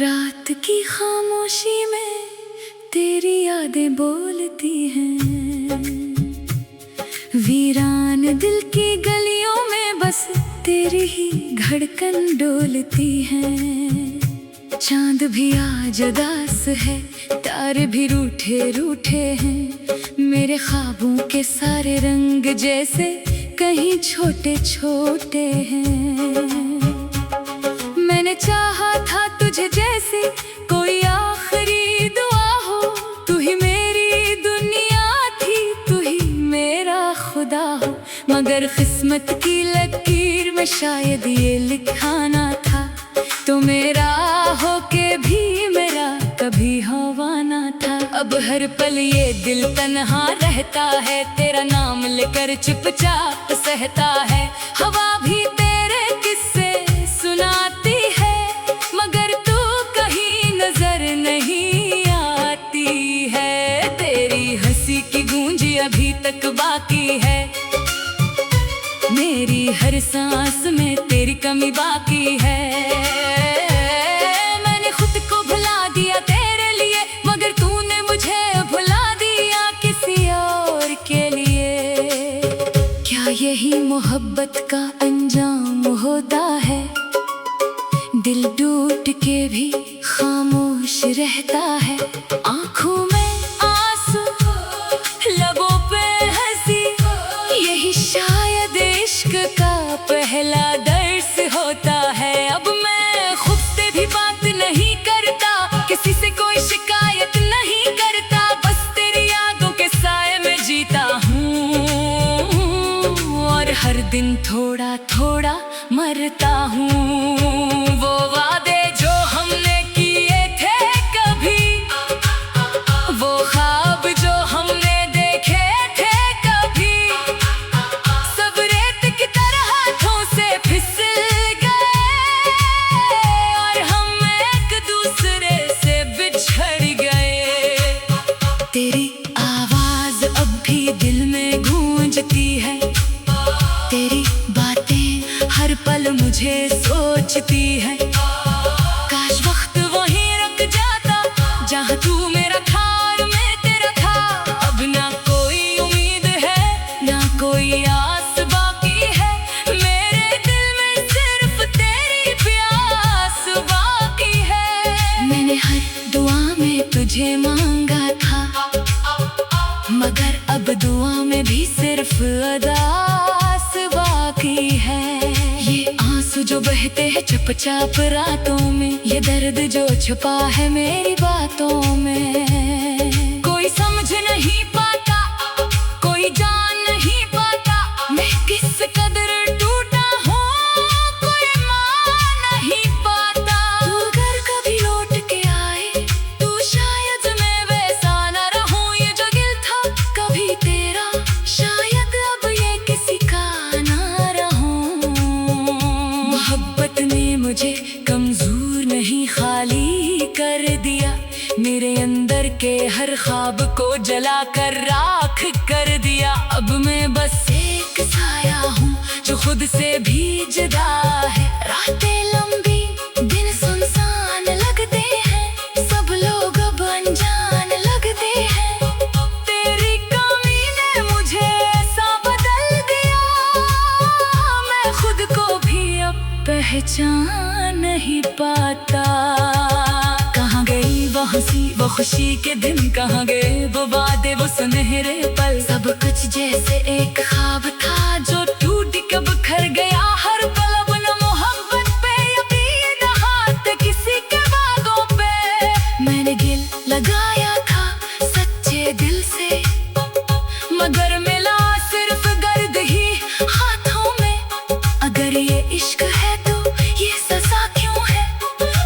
रात की खामोशी में तेरी यादें बोलती हैं। वीरान दिल की गलियों में बस तेरी ही धड़कन डोलती है। चांद भी आज उदास है, तारे भी रूठे रूठे हैं। मेरे ख्वाबों के सारे रंग जैसे कहीं छोटे छोटे हैं। मैंने चाहा था तुझे जैसी कोई आखिरी दुआ हो। तू ही मेरी दुनिया थी, तू ही मेरा खुदा हो। मगर किस्मत की लकीर में शायद ये लिखा ना था। तो मेरा होके भी मेरा कभी हवा ना था। अब हर पल ये दिल तन्हा रहता है, तेरा नाम लेकर चुपचाप सहता है। हवा भी तेरे किस्से सुनाती है, मगर तू कहीं नजर नहीं आती है। तेरी हंसी की गूंज अभी तक बाकी है, मेरी हर सांस में तेरी कमी बाकी है। मैंने खुद को भुला दिया तेरे लिए, मगर तूने मुझे भुला दिया किसी और के लिए। क्या यही मोहब्बत का अंजाम होता है? दिल टूट के भी खामोश रहता है। आँखों में आंसू, लबों पे हंसी, यही शायद इश्क का पहला दर्स होता है। अब मैं खुद से भी बात नहीं करता, किसी से कोई शिकायत नहीं करता। बस तेरी यादों के साए में जीता हूँ, और हर दिन थोड़ा थोड़ा मरता हूँ। वो वादे जो हमने किए थे कभी, वो ख्वाब जो हमने देखे थे कभी, सब रेत की तरह हाथों से फिसल गए, और हम एक दूसरे से बिछड़ गए। तेरी आवाज अब भी दिल में गूंजती है, तेरी बातें हर पल मुझे सोचती है। काश वक्त वहीं रुक जाता जहाँ तू मेरा था और मैं तेरा था। अब ना कोई उम्मीद है, ना कोई आस बाकी है। मेरे दिल में सिर्फ तेरी प्यास बाकी है। मैंने हर दुआ में तुझे मांगा था, मगर अब दुआ में भी सिर्फ अरदास बाकी है। ये आंसू जो बहते हैं चुपचाप रातों में, ये दर्द जो छुपा है मेरी बातों में। कोई समझ नहीं पाता, कोई जान नहीं पाता, मैं किस कदर टूटा हूँ, कोई मान नहीं पाता। तू अगर कभी लौट के आए तो शायद मैं वैसा न रहूं। ये जो दिल था कभी तेरा, शायद अब ये किसी का ना रहूं। मोहब्बत ने मुझे कमजोर नहीं खाली कर दिया, मेरे अंदर के हर ख्वाब को जला कर राख कर दिया। अब मैं बस एक साया हूँ जो खुद से भी जुदा है। रातें लंबी, दिन सुनसान लगते हैं, सब लोग अब अनजान लगते हैं। तेरी कमी ने मुझे ऐसा बदल दिया, मैं खुद को भी अब पहचान नहीं पाता। कहाँ गई वो हंसी, वो खुशी के दिन, कहाँ गए वो वादे, वो सुनहरे पल। सब कुछ जैसे एक ख्वाब था जो टूट के बिखर गया हर पल। अब न मोहब्बत पे यकीन, हाथ किसी के बागों पे। मैंने दिल लगाया था सच्चे दिल से, मगर मिला सिर्फ गर्द ही हाथों में। अगर ये इश्क है तो ये सजा क्यों है?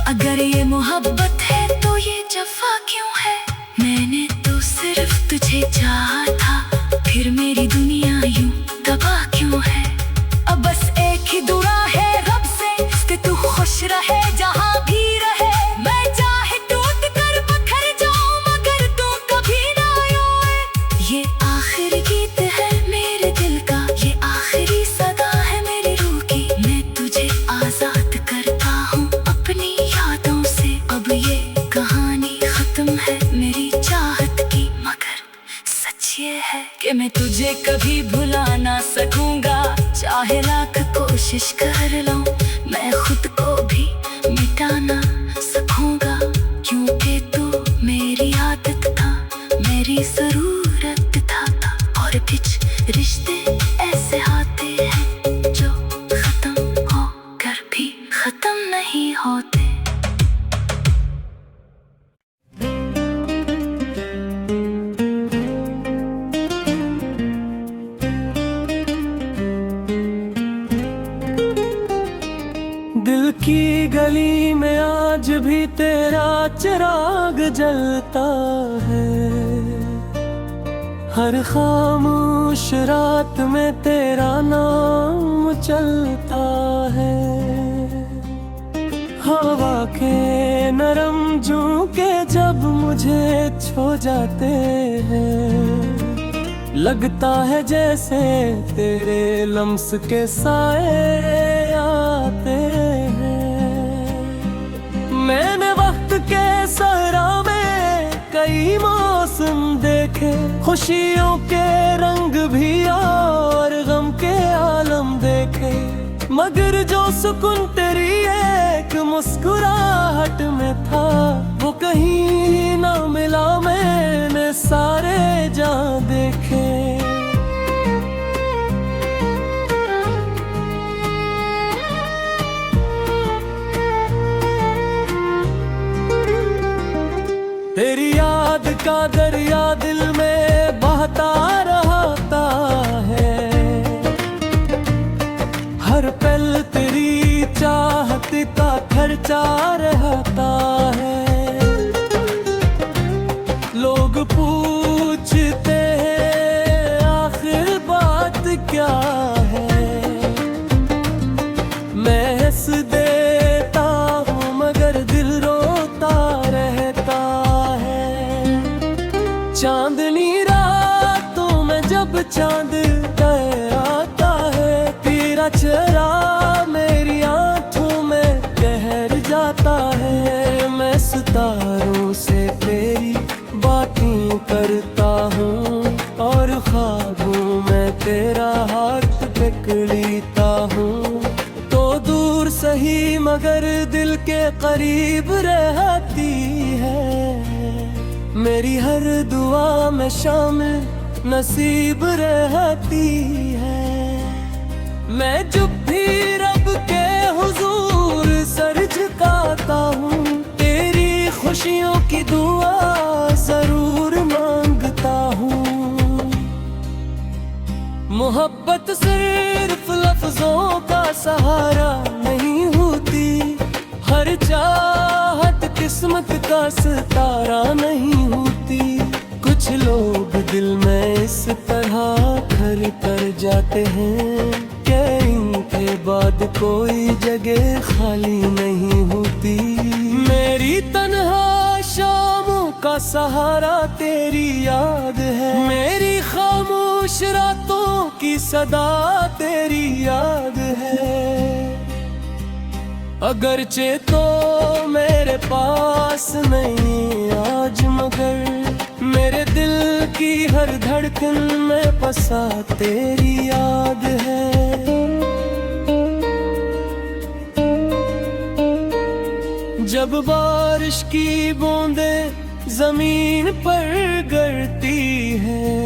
अगर ये मोहब्बत है तो ये जफा क्यों है? मैंने तो सिर्फ तुझे चाहा था, फिर मेरी दुनिया यूं तबाह क्यों है? अब बस एक ही दुआ है रब से कि तू खुश रहे जहाँ भी रहे। मैं चाहे टूट कर पत्थर जाऊं, मगर तू कभी ना रोए। ये आखिरी गीत है मेरे दिल का, ये आखिरी सदा है मेरी रूह की। मैं तुझे आजाद करता हूँ अपनी यादों से अब। ये है कि मैं तुझे कभी भुला ना सकूंगा, चाहे लाख कोशिश कर लूं मैं खुद को भी मिटा ना सकूंगा, क्योंकि तू मेरी आदत था, मेरी जरूरत था। और कुछ रिश्ते ऐसे आते हैं जो खत्म होकर भी खत्म नहीं होते। दिल की गली में आज भी तेरा चिराग जलता है, हर खामोश रात में तेरा नाम चलता है। हवा के नरम झोंके जब मुझे छू जाते हैं, लगता है जैसे तेरे लम्स के साए आते हैं। मैंने वक्त के सहरा में कई मौसम देखे, खुशियों के रंग भी और गम के आलम देखे, मगर जो सुकून तेरी एक मुस्कुराहट में था वो कहीं ना मिला, मैंने सारे जहां देखे। तेरी याद का दरिया दिल में बहता रहता है, हर पल तेरी चाहत का खर्चा रहता है। लोग पूछते हैं आखिर बात क्या है, मैं हंस देता हूँ मगर दिल रोता रहता है। चांदनी रातों में जब चांद आता है, तेरा चेहरा मेरी आंखों में ठहर जाता है। मैं सितारों से तेरी बातें करता हूँ और ख्वाबों में तेरा हाथ पकड़ता हूँ, तो दूर सही मगर दिल के करीब रहती है। मेरी हर दुआ में शामिल नसीब रहती है। मैं जब भी रब के हुजूर सर झुकाता हूँ, तेरी खुशियों की दुआ जरूर मांगता हूँ। मोहब्बत सिर्फ लफ्जों का सहारा नहीं होती, हर चाहत किस्मत का सितारा नहीं होती। कुछ लोग दिल में इस तरह घर कर जाते हैं कि इनके बाद कोई जगह खाली नहीं होती। मेरी तन्हा शामों का सहारा तेरी याद है, मेरी खामोश रातों की सदा तेरी याद है। अगरचे तो मेरे पास नहीं आज, मगर मेरे दिल की हर धड़कन में बसा तेरी याद है। जब बारिश की बूंदें जमीन पर गिरती है,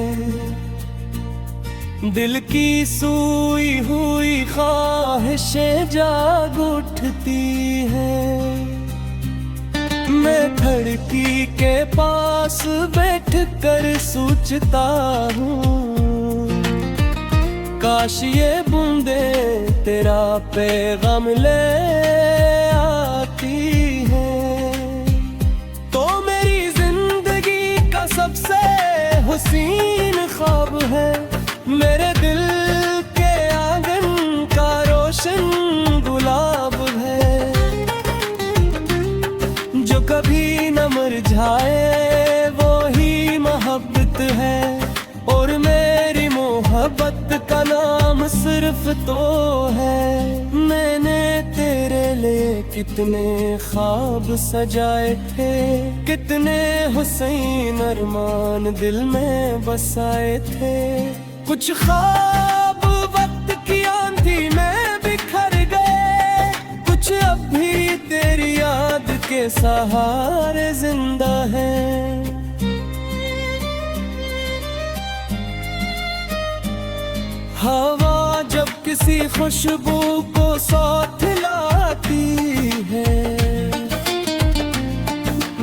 दिल की सोई हुई ख्वाहिशें जाग उठती हैं। मैं खिड़की के पास बैठ कर सोचता हूँ, काश ये बूंदें तेरा पैगाम ले आती हैं, तो मेरी जिंदगी का सबसे हसीन ख्वाब है। मेरे दिल के आंगन का रोशन गुलाब है, जो कभी न मुरझाए वो ही मोहब्बत है। और मेरी मोहब्बत का नाम सिर्फ तो है। मैंने तेरे लिए कितने ख्वाब सजाए थे, कितने हुसैन अरमान दिल में बसाए थे। कुछ ख्वाब वक्त की आंधी में बिखर गए, कुछ अब भी तेरी याद के सहारे जिंदा हैं। हवा जब किसी खुशबू को साथ लाती है,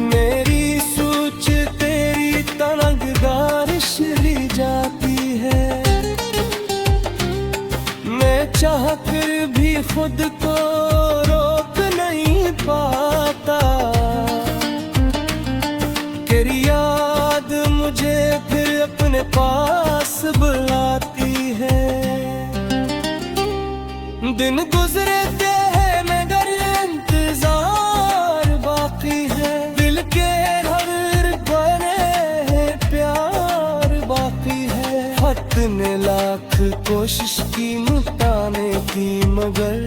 मेरी सोच तेरी तड़कदार ली जाती है। मैं चाह कर भी खुद को रोक नहीं पाता, तेरी याद मुझे फिर अपने पास बुलाती है। दिन गुजरते हैं मगर इंतजार बाकी है, दिल के घर बने प्यार बाकी है। खत ने लाख कोशिश की मिटाने की, मगर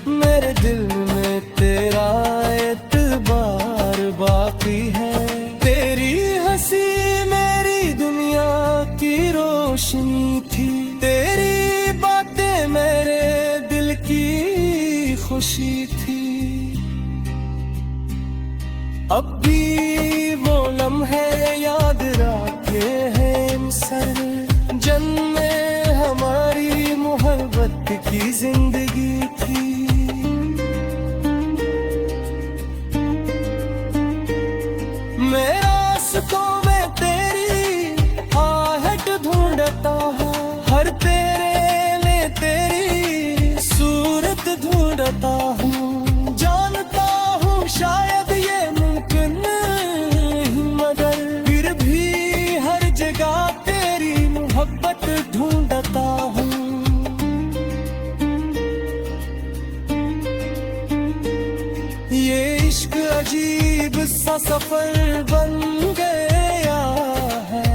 मेरे दिल में तेरा एतबार बाकी है। तेरी हंसी मेरी दुनिया की रोशनी थी, तेरी बातें मेरे दिल की खुशी थी। अब भी वो लम्हे याद रखे हैं सर, जन्मे हमारी मोहब्बत की जिंदगी थी। मैं रास्तों में तेरी आहट ढूंढता हूँ, हर तेरे लिए तेरी सूरत ढूंढता हूँ। जानता हूँ शायद ये मुमकिन नहीं, मगर फिर भी हर जगह तेरी मोहब्बत ढूंढता हूँ। ये इश्क अजीब सा सफर बन गया है,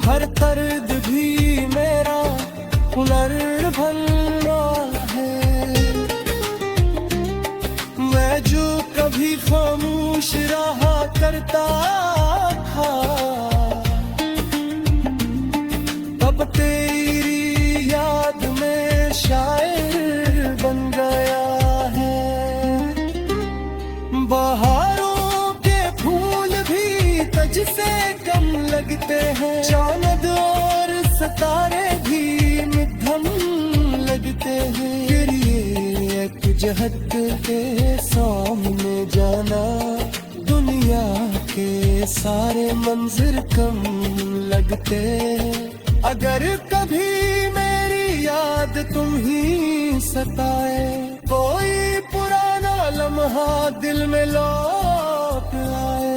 हर दर्द भी मेरा हुनर बन रहा है। मैं जो कभी खामोश रहा करता था, अब तेरी याद में शायर बन गया है। बहारों के फूल भी तुझसे कम लगते हैं, चांद और सितारे भी मध्यम लगते हैं। फिर ये एक जहत के सामने जाना, दुनिया के सारे मंजिर कम लगते। अगर कभी मेरी याद तुम ही सताए, कोई पुराना लम्हा दिल में लौट आए,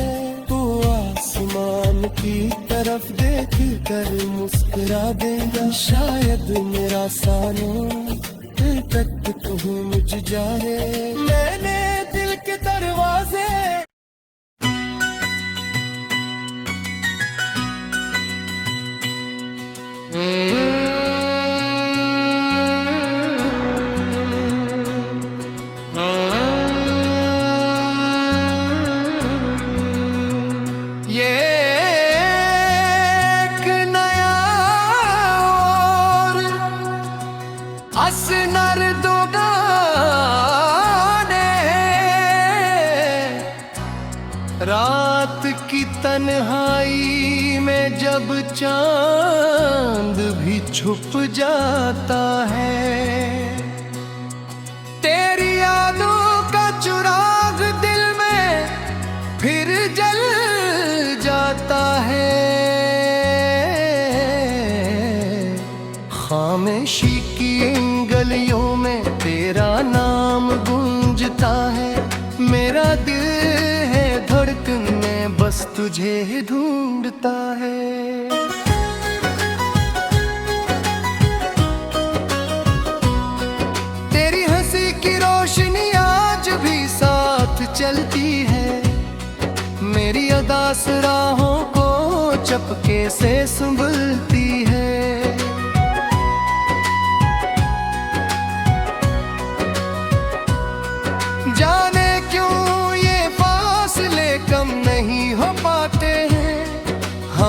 तो आसमान की तरफ देख कर मुस्कुरा देगा। शायद मेरा सानों दिल तक तू मुझ जाए। मैंने दिल के दरवाजे असनर दो गाने, रात की तन्हाई में जब चांद भी छुप जाता है, तेरी यादों का चिराग दिल में फिर जल जाता है। खामोशी की गलियों में तेरा नाम गूंजता है, मेरा दिल है धड़कन में बस तुझे ढूंढता है। तेरी हंसी की रोशनी आज भी साथ चलती है, मेरी अदास राहों को चपके से संभलती है।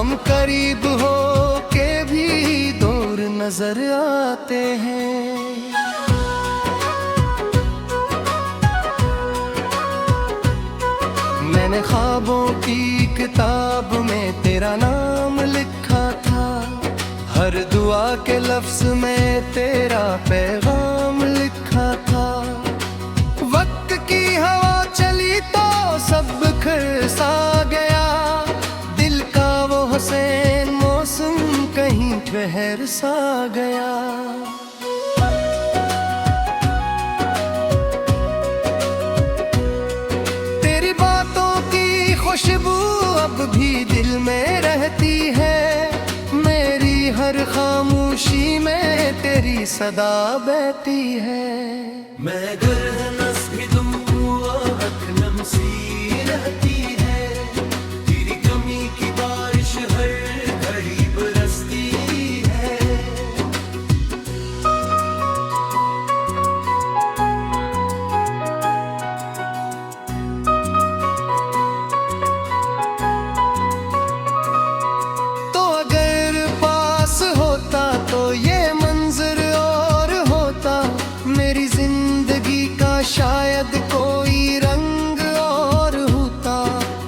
हम करीब हो के भी दूर नजर आते हैं। मैंने ख्वाबों की किताब में तेरा नाम लिखा था, हर दुआ के लफ्ज में तेरा पैगाम लिखा था। वक्त की हवा चली तो सब बिखर सा गया, दिल का वो हसीन मौसम कहीं ठहर सा गया। तेरी बातों की खुशबू अब भी दिल में रहती है, मेरी हर खामोशी में तेरी सदा बहती है। मैं गर नस्म दूँ आँख नम सी रहती है, तेरी कमी की बारिश हर घड़ी बरसती है। तो अगर पास होता तो ये मंजर और होता, मेरी जिंदगी का शायद कोई रंग और होता।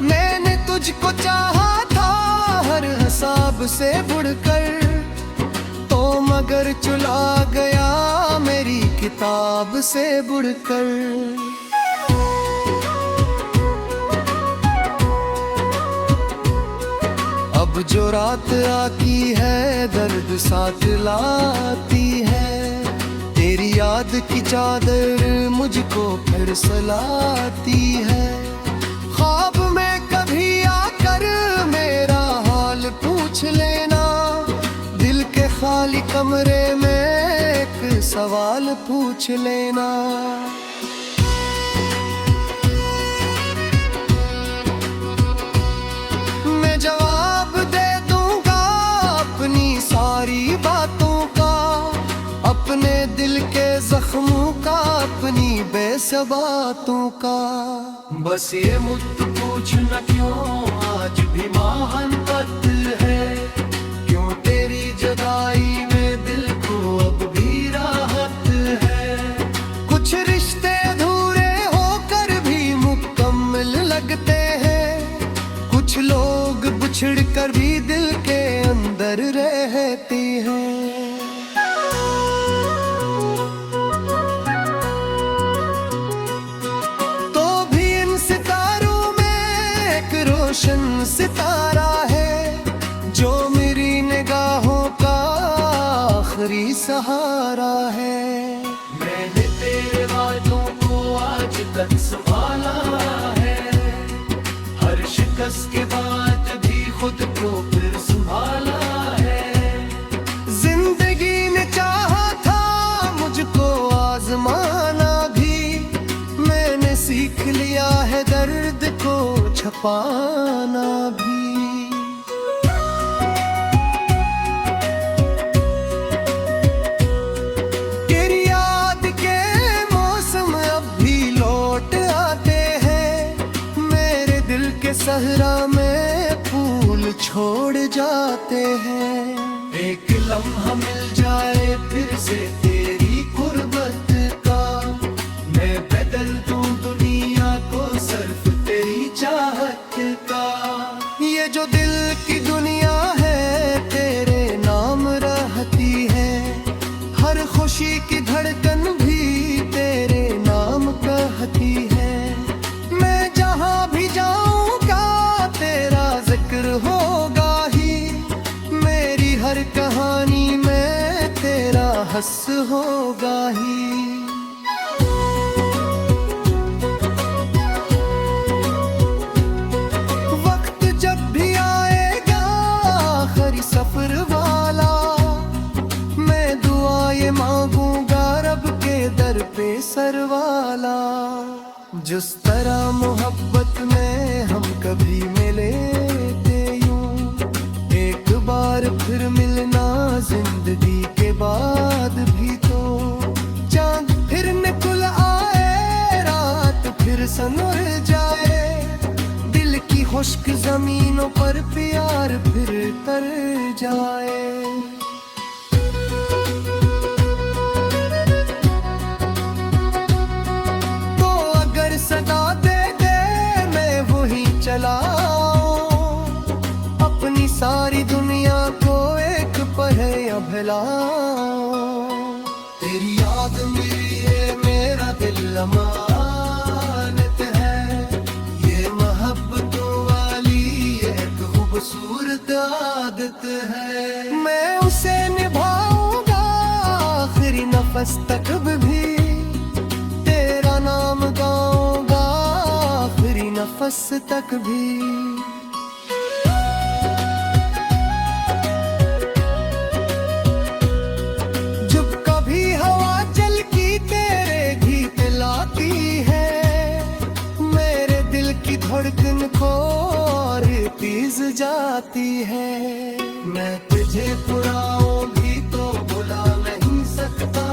मैंने तुझको चाहा था हर हिसाब से बढ़कर, तो मगर चुला गया मेरी किताब से बढ़कर। अब जो रात आती है दर्द साथ लाती है, तेरी याद की चादर मुझको फिर सलाती है। ख्वाब में कभी आकर मेरा हाल पूछ लेना, दिल के खाली कमरे में एक सवाल पूछ लेना। मैं जवाब दे दूंगा अपनी सारी बातों का, अपने दिल के जख्मों का, अपनी बेसबातों का। बस ये मुझसे पूछना क्यों आज भी मोहब्बत है, क्यों तेरी जुदाई में दिल को अब भी राहत है। कुछ रिश्ते अधूरे होकर भी मुकम्मल लगते हैं, कुछ लोग बिछड़ कर भी दिल के अंदर रहते हैं। तो भी इन सितारों में एक रोशन सितारा है, जो मेरी निगाहों का आखिरी सहारा है। मैंने तेरे वादों को आज तक संभाला है, हर शिकस्त के बाद भी खुद को फिर संभाला है। जिंदगी ने चाहा था मुझको आजमाना भी, मैंने सीख लिया है दर्द को छुपाना भी। तेरी याद के मौसम अब भी लौट आते हैं, मेरे दिल के सहरा में फूल छोड़ जाते हैं। एक लम्हा मिल जाए फिर से तेरी गुर्बत का, मैं बदल दूं दुनिया को सिर्फ तेरी चाहत का। ये जो दिल की दुनिया है तेरे नाम रहती है, हर खुशी की धड़कन भी तेरे नाम कहती है। मैं जहाँ भी जाऊंगा तेरा जिक्र होगा ही, मेरी हर कहानी में तेरा हंस होगा ही। वक्त जब भी आएगा आखिरी सफर वाला, मैं दुआ ये मांगूंगा रब के दर पे सर वाला। जिस तरह मोहब्बत में हम कभी मिले थे यूं, एक बार फिर मिलना जिंदगी के बाद भी तो। चांद फिर निकल आए रात फिर सनर जाए, दिल की खुश्क जमीनों पर प्यार फिर जाए। तो अगर सदा दे दे मैं वही चलाऊं, अपनी सारी दुनिया को एक पहे भलाऊं। तेरी याद मेरी है, मेरा दिल अमानत है, ये मोहब्बतों वाली एक खूबसूरत आदत है। मैं उसे निभाऊंगा आखिरी नफस तक भी, तेरा नाम गाऊंगा आखिरी नफस तक भी। धड़कन को और तेज जाती है। मैं तुझे पुराऊं भी तो भुला नहीं सकता।